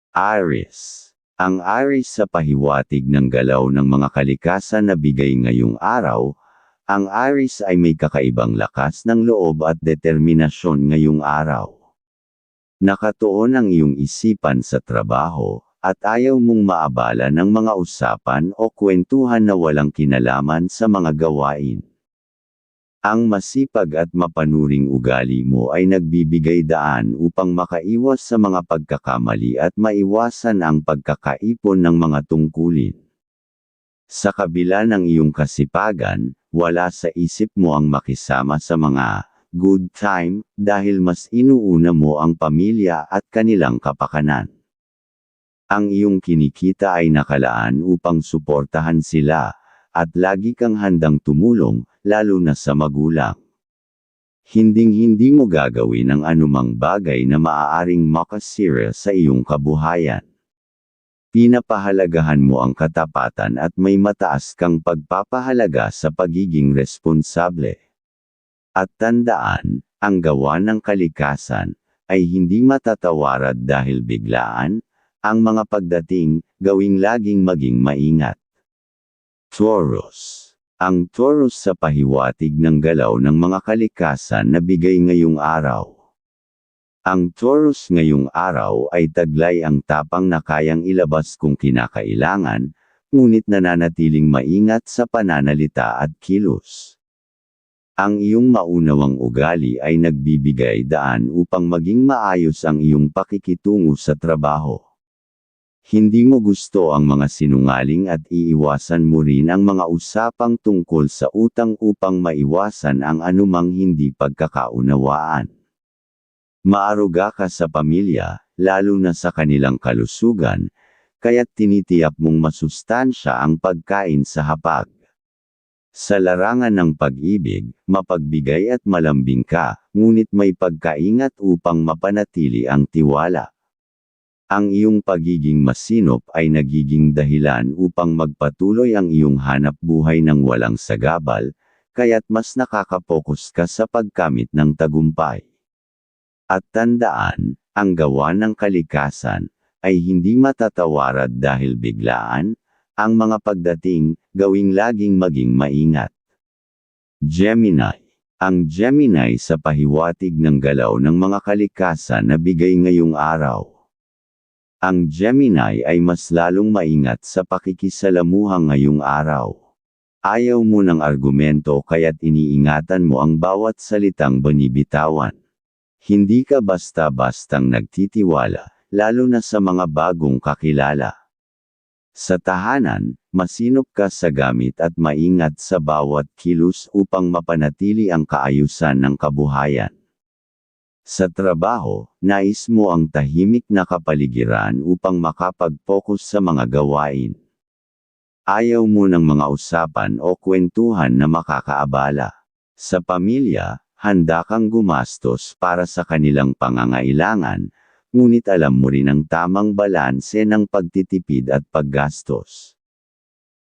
Aries. Ang Aries sa pahiwatig ng galaw ng mga kalikasan na bigay ngayong araw, ang Aries ay may kakaibang lakas ng loob at determinasyon ngayong araw. Nakatuon ang iyong isipan sa trabaho, at ayaw mong maabala ng mga usapan o kwentuhan na walang kinalaman sa mga gawain. Ang masipag at mapanuring ugali mo ay nagbibigay daan upang makaiwas sa mga pagkakamali at maiwasan ang pagkakaipon ng mga tungkulin. Sa kabila ng iyong kasipagan, wala sa isip mo ang makisama sa mga good time dahil mas inuuna mo ang pamilya at kanilang kapakanan. Ang iyong kinikita ay nakalaan upang suportahan sila, at lagi kang handang tumulong, lalo na sa magulang. Hinding-hindi mo gagawin ang anumang bagay na maaaring makasira sa iyong kabuhayan. Pinapahalagahan mo ang katapatan at may mataas kang pagpapahalaga sa pagiging responsable. At tandaan, ang gawa ng kalikasan ay hindi matatawarad dahil biglaan. Ang mga pagdating, gawing laging maging maingat. Taurus. Ang Taurus sa pahiwatig ng galaw ng mga kalikasan na bigay ngayong araw. Ang Taurus ngayong araw ay taglay ang tapang na kayang ilabas kung kinakailangan, ngunit nananatiling maingat sa pananalita at kilos. Ang iyong maunawang ugali ay nagbibigay daan upang maging maayos ang iyong pakikitungo sa trabaho. Hindi mo gusto ang mga sinungaling at iiwasan mo rin ang mga usapang tungkol sa utang upang maiwasan ang anumang hindi pagkakaunawaan. Maaruga ka sa pamilya, lalo na sa kanilang kalusugan, kaya't tinitiyak mong masustansya ang pagkain sa hapag. Sa larangan ng pag-ibig, mapagbigay at malambing ka, ngunit may pagkaingat upang mapanatili ang tiwala. Ang iyong pagiging masinop ay nagiging dahilan upang magpatuloy ang iyong hanap buhay ng walang sagabal, kaya't mas nakakapokus ka sa pagkamit ng tagumpay. At tandaan, ang gawa ng kalikasan ay hindi matatawarad dahil biglaan. Ang mga pagdating, gawing laging maging maingat. Gemini. Ang Gemini sa pahiwatig ng galaw ng mga kalikasan na bigay ngayong araw. Ang Gemini ay mas lalong maingat sa pakikisalamuha ngayong araw. Ayaw mo ng argumento kaya't iniingatan mo ang bawat salitang binibitawan. Hindi ka basta-bastang nagtitiwala, lalo na sa mga bagong kakilala. Sa tahanan, masinop ka sa gamit at maingat sa bawat kilos upang mapanatili ang kaayusan ng kabuhayan. Sa trabaho, nais mo ang tahimik na kapaligiran upang makapag-focus sa mga gawain. Ayaw mo ng mga usapan o kwentuhan na makakaabala. Sa pamilya, handa kang gumastos para sa kanilang pangangailangan, ngunit alam mo rin ang tamang balanse ng pagtitipid at paggastos.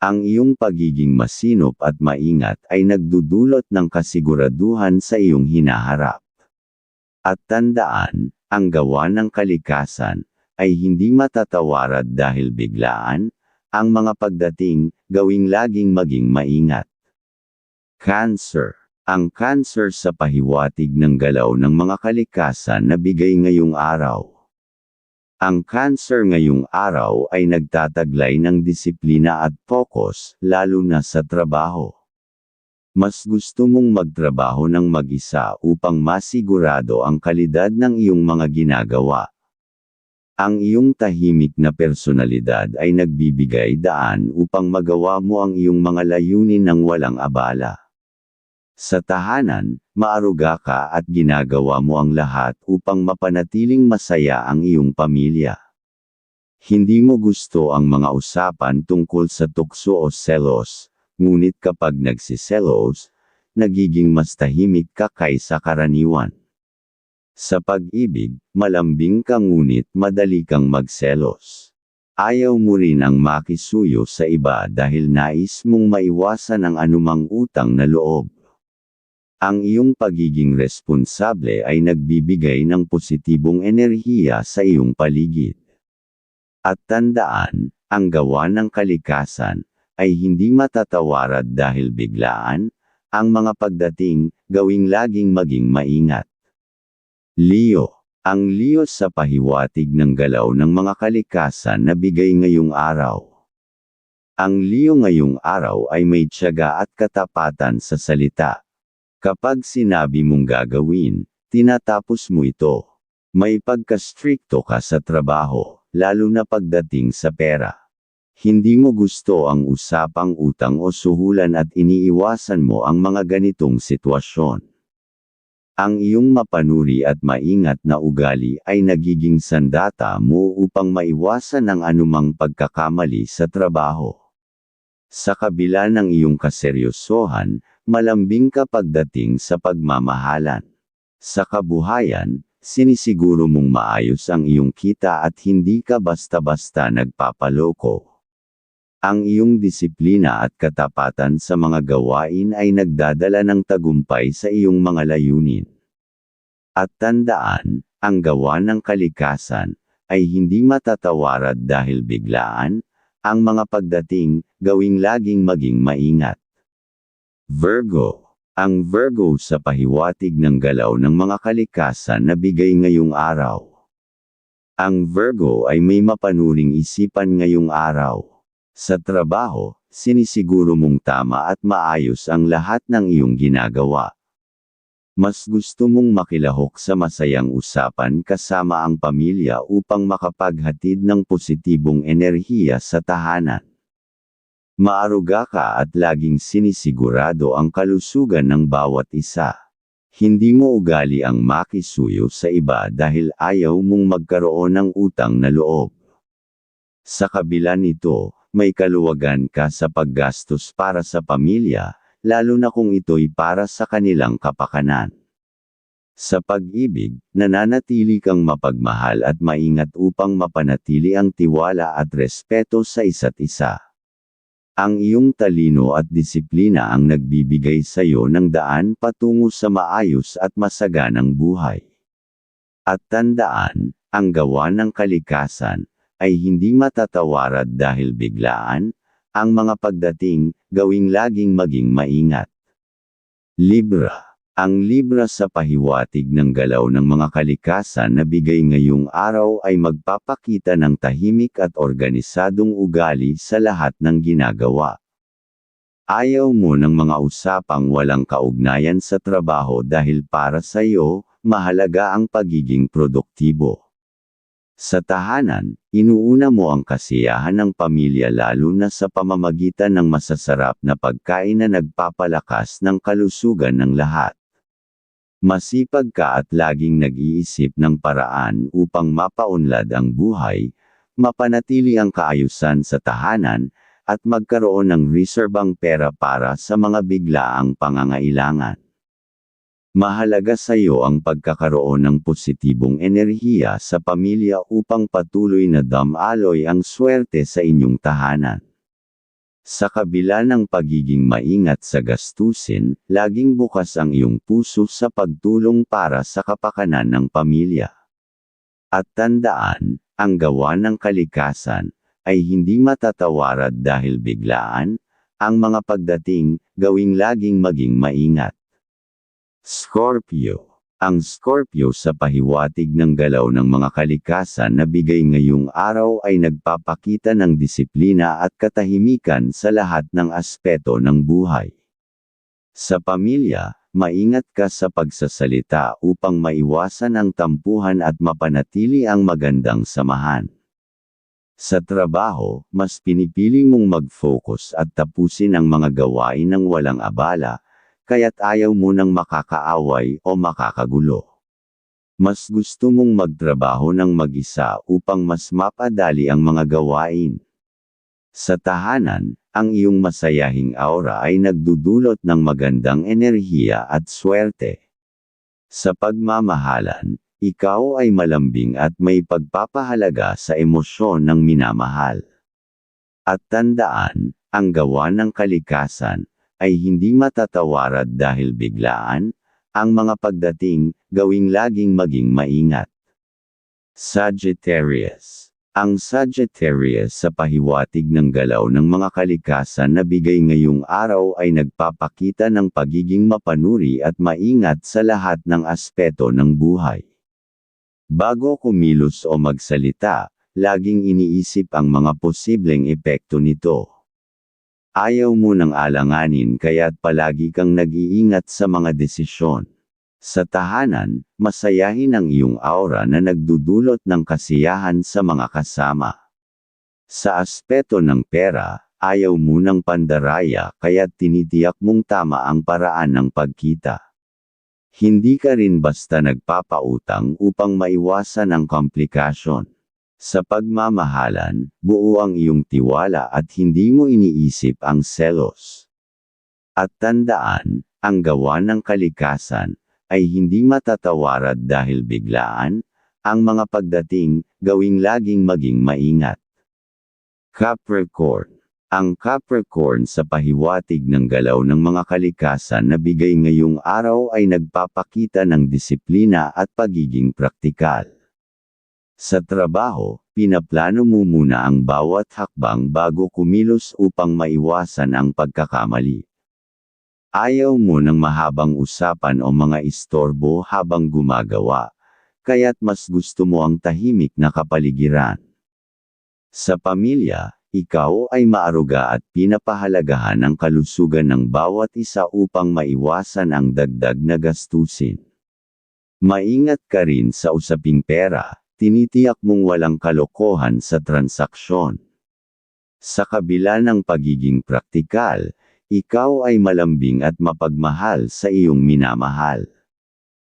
Ang iyong pagiging masinop at maingat ay nagdudulot ng kasiguraduhan sa iyong hinaharap. At tandaan, ang gawa ng kalikasan ay hindi matatawarad dahil biglaan. Ang mga pagdating, gawing laging maging maingat. Cancer. Ang Cancer sa pahiwatig ng galaw ng mga kalikasan na bigay ngayong araw. Ang Cancer ngayong araw ay nagtataglay ng disiplina at focus, lalo na sa trabaho. Mas gusto mong magtrabaho ng mag-isa upang masigurado ang kalidad ng iyong mga ginagawa. Ang iyong tahimik na personalidad ay nagbibigay daan upang magawa mo ang iyong mga layunin ng walang abala. Sa tahanan, maaruga ka at ginagawa mo ang lahat upang mapanatiling masaya ang iyong pamilya. Hindi mo gusto ang mga usapan tungkol sa tukso o selos. Ngunit kapag nagsiselos, nagiging mas tahimik ka kaysa karaniwan. Sa pag-ibig, malambing ka ngunit madali kang magselos. Ayaw mo rin ang makisuyo sa iba dahil nais mong maiwasan ang anumang utang na loob. Ang iyong pagiging responsable ay nagbibigay ng positibong enerhiya sa iyong paligid. At tandaan, ang gawa ng kalikasan ay hindi matatawarad dahil biglaan. Ang mga pagdating, gawing laging maging maingat. Leo. Ang Leo sa pahiwatig ng galaw ng mga kalikasan na bigay ngayong araw. Ang Leo ngayong araw ay may tiyaga at katapatan sa salita. Kapag sinabi mong gagawin, tinatapos mo ito. May pagka-strikto ka sa trabaho, lalo na pagdating sa pera. Hindi mo gusto ang usapang utang o suhulan at iniiwasan mo ang mga ganitong sitwasyon. Ang iyong mapanuri at maingat na ugali ay nagiging sandata mo upang maiwasan ang anumang pagkakamali sa trabaho. Sa kabila ng iyong kaseryosohan, malambing ka pagdating sa pagmamahalan. Sa kabuhayan, sinisiguro mong maayos ang iyong kita at hindi ka basta-basta nagpapaloko. Ang iyong disiplina at katapatan sa mga gawain ay nagdadala ng tagumpay sa iyong mga layunin. At tandaan, ang gawa ng kalikasan ay hindi matatawarad dahil biglaan. Ang mga pagdating, gawing laging maging maingat. Virgo. Ang Virgo sa pahiwatig ng galaw ng mga kalikasan na bigay ngayong araw. Ang Virgo ay may mapanuring isipan ngayong araw. Sa trabaho, sinisiguro mong tama at maayos ang lahat ng iyong ginagawa. Mas gusto mong makilahok sa masayang usapan kasama ang pamilya upang makapaghatid ng positibong enerhiya sa tahanan. Maaruga ka at laging sinisigurado ang kalusugan ng bawat isa. Hindi mo ugali ang makisuyo sa iba dahil ayaw mong magkaroon ng utang na loob. Sa kabila nito, may kaluwagan ka sa paggastos para sa pamilya, lalo na kung ito'y para sa kanilang kapakanan. Sa pag-ibig, nananatili kang mapagmahal at maingat upang mapanatili ang tiwala at respeto sa isa't isa. Ang iyong talino at disiplina ang nagbibigay sa iyo ng daan patungo sa maayos at masaganang buhay. At tandaan, ang gawa ng kalikasan ay hindi matatawarad dahil biglaan. Ang mga pagdating, gawing laging maging maingat. Libra. Ang Libra sa pahiwatig ng galaw ng mga kalikasan na bigay ngayong araw ay magpapakita ng tahimik at organisadong ugali sa lahat ng ginagawa. Ayaw mo ng mga usapang walang kaugnayan sa trabaho dahil para sa iyo, mahalaga ang pagiging produktibo. Sa tahanan, inuuna mo ang kasiyahan ng pamilya lalo na sa pamamagitan ng masasarap na pagkain na nagpapalakas ng kalusugan ng lahat. Masipag ka at laging nag-iisip ng paraan upang mapaunlad ang buhay, mapanatili ang kaayusan sa tahanan, at magkaroon ng reserbang pera para sa mga biglaang pangangailangan. Mahalaga sa iyo ang pagkakaroon ng positibong enerhiya sa pamilya upang patuloy na damaloy ang swerte sa inyong tahanan. Sa kabila ng pagiging maingat sa gastusin, laging bukas ang iyong puso sa pagtulong para sa kapakanan ng pamilya. At tandaan, ang gawa ng kalikasan ay hindi matatawarad dahil biglaan. Ang mga pagdating, gawing laging maging maingat. Scorpio. Ang Scorpio sa pahiwatig ng galaw ng mga kalikasan na bigay ngayong araw ay nagpapakita ng disiplina at katahimikan sa lahat ng aspeto ng buhay. Sa pamilya, maingat ka sa pagsasalita upang maiwasan ang tampuhan at mapanatili ang magandang samahan. Sa trabaho, mas pinipili mong mag-focus at tapusin ang mga gawain ng walang abala, kaya't ayaw mo nang makakaaway o makakagulo. Mas gusto mong magtrabaho ng mag-isa upang mas mapadali ang mga gawain. Sa tahanan, ang iyong masayahing aura ay nagdudulot ng magandang enerhiya at swerte. Sa pagmamahalan, ikaw ay malambing at may pagpapahalaga sa emosyon ng minamahal. At tandaan, ang gawa ng kalikasan ay hindi matatawarad dahil biglaan. Ang mga pagdating, gawing laging maging maingat. Sagittarius. Ang Sagittarius sa pahiwatig ng galaw ng mga kalikasan na bigay ngayong araw ay nagpapakita ng pagiging mapanuri at maingat sa lahat ng aspeto ng buhay. Bago kumilos o magsalita, laging iniisip ang mga posibleng epekto nito. Ayaw mo nang alanganin kaya't palagi kang nag-iingat sa mga desisyon. Sa tahanan, masayahin ang iyong aura na nagdudulot ng kasiyahan sa mga kasama. Sa aspeto ng pera, ayaw mo ng pandaraya kaya't tinitiyak mong tama ang paraan ng pagkita. Hindi ka rin basta nagpapautang upang maiwasan ang komplikasyon. Sa pagmamahalan, buo ang iyong tiwala at hindi mo iniisip ang selos. At tandaan, ang gawa ng kalikasan ay hindi matatawarad dahil biglaan, ang mga pagdating, gawing laging maging maingat. Capricorn. Ang Capricorn sa pahiwatig ng galaw ng mga kalikasan na bigay ngayong araw ay nagpapakita ng disiplina at pagiging praktikal. Sa trabaho, pinaplano mo muna ang bawat hakbang bago kumilos upang maiwasan ang pagkakamali. Ayaw mo ng mahabang usapan o mga istorbo habang gumagawa, kaya't mas gusto mo ang tahimik na kapaligiran. Sa pamilya, ikaw ay maaruga at pinapahalagahan ang kalusugan ng bawat isa upang maiwasan ang dagdag na gastusin. Maingat ka rin sa usaping pera, tinitiyak mong walang kalokohan sa transaksyon. Sa kabila ng pagiging praktikal, ikaw ay malambing at mapagmahal sa iyong minamahal.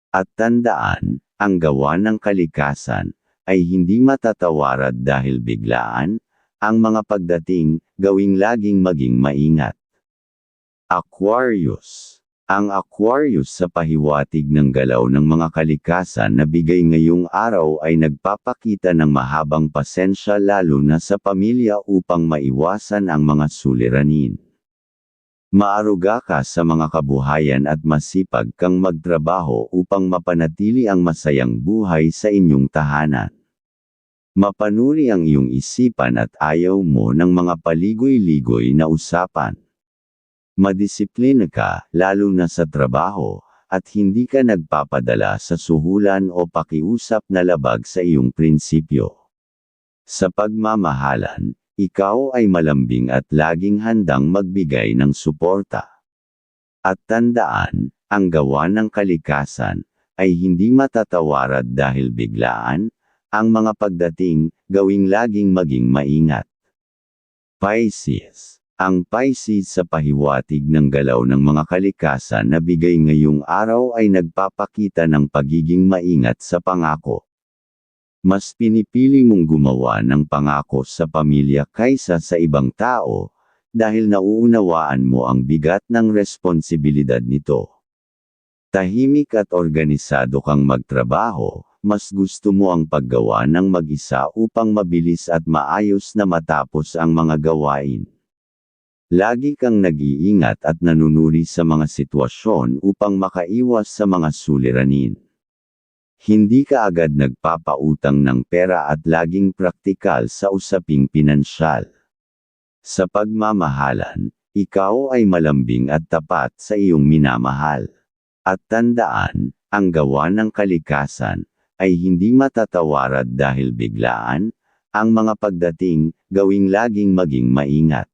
At tandaan, ang gawa ng kalikasan ay hindi matatawarad dahil biglaan, ang mga pagdating, gawing laging maging maingat. Aquarius. Ang Aquarius sa pahiwatig ng galaw ng mga kalikasan na bigay ngayong araw ay nagpapakita ng mahabang pasensya lalo na sa pamilya upang maiwasan ang mga suliranin. Maaruga ka sa mga kabuhayan at masipag kang magtrabaho upang mapanatili ang masayang buhay sa inyong tahanan. Mapanuri ang iyong isipan at ayaw mo ng mga paligoy-ligoy na usapan. Madisiplina ka, lalo na sa trabaho, at hindi ka nagpapadala sa suhulan o pakiusap na labag sa iyong prinsipyo. Sa pagmamahalan, ikaw ay malambing at laging handang magbigay ng suporta. At tandaan, ang gawa ng kalikasan ay hindi matatawarad dahil biglaan, ang mga pagdating, gawing laging maging maingat. Pisces. Ang Pisces sa pahiwatig ng galaw ng mga kalikasan na bigay ngayong araw ay nagpapakita ng pagiging maingat sa pangako. Mas pinipili mong gumawa ng pangako sa pamilya kaysa sa ibang tao, dahil nauunawaan mo ang bigat ng responsibilidad nito. Tahimik at organisado kang magtrabaho, mas gusto mo ang paggawa ng mag-isa upang mabilis at maayos na matapos ang mga gawain. Lagi kang nag-iingat at nanunuri sa mga sitwasyon upang makaiwas sa mga suliranin. Hindi ka agad nagpapautang ng pera at laging praktikal sa usaping pinansyal. Sa pagmamahalan, ikaw ay malambing at tapat sa iyong minamahal. At tandaan, ang gawa ng kalikasan ay hindi matatawarad dahil biglaan, ang mga pagdating, gawing laging maging maingat.